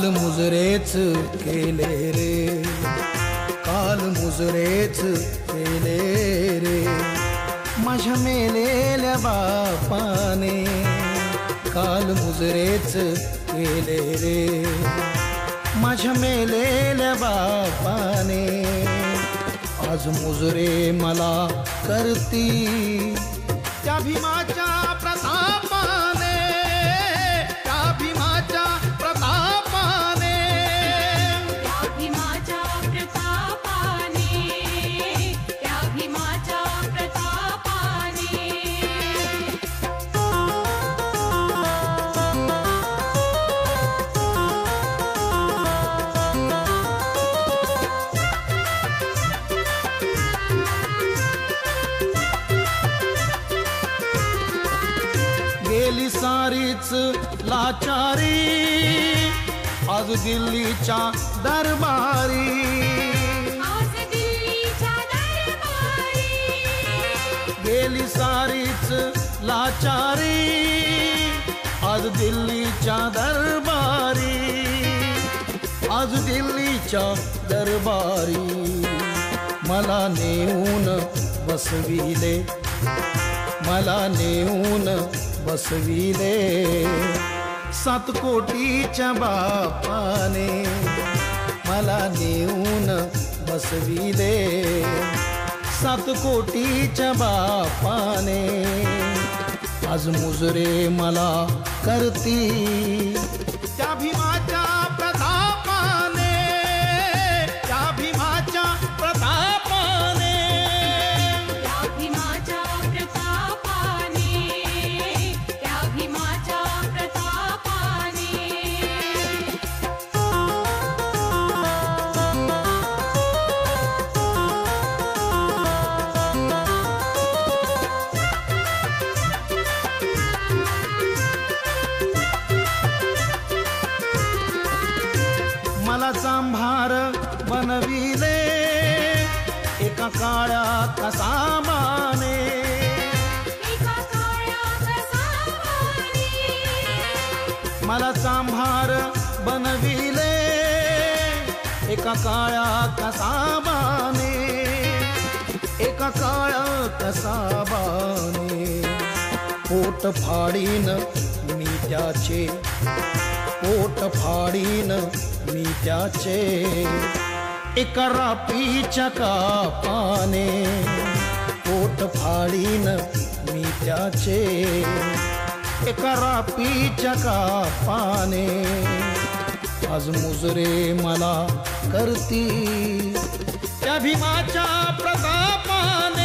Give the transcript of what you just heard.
काल मुजरेच केले रे, काल मुजरेच केले रे, माझ्या मेलेल्या बापाने काल मुजरेच केले रे, माझ्या मेलेल्या बापाने आज मुजरे मला करती त्या भीमाच्या प्रतापाने, त्या भीमाच्या प्रतापाने, त्या भीमाच्या प्रतापाने, त्या भीमाच्या प्रतापाने. गेली सारीच लाचारी आज दिल्लीच्या दरबारी, आज दिल्लीच्या दरबारी. गेली सारीच लाचारी आज दिल्लीच्या दरबारी, आज दिल्लीच्या दरबारी मला नेऊन बसविले, मला नेऊन बसविले 7 कोटीच्या बापाने, मला नेऊन बसविले 7 कोटीच्या बापाने आज मुजरे मला करती त्या भीमाच्या प्रतापाने, त्या भीमाच्या प्रतापाने, त्या भीमाच्या प्रतापाने, त्या भीमाच्या प्रतापाने. मला चांभार बनविले एका काळ्या कसाबाने, एका काळ्या कसाबाने. मला चांभार बनविले एका काळ्या कसाबाने, एका काळ्या कसाबाने पोट फाडीन मी त्याचे, पोट फाडीन मी त्याचे एका रापीच्या कापाने, पोट फाडीन मी त्याचे एका रापीच्या कापाने आज मुजरे मला करती त्या भीमाच्या प्रतापाने,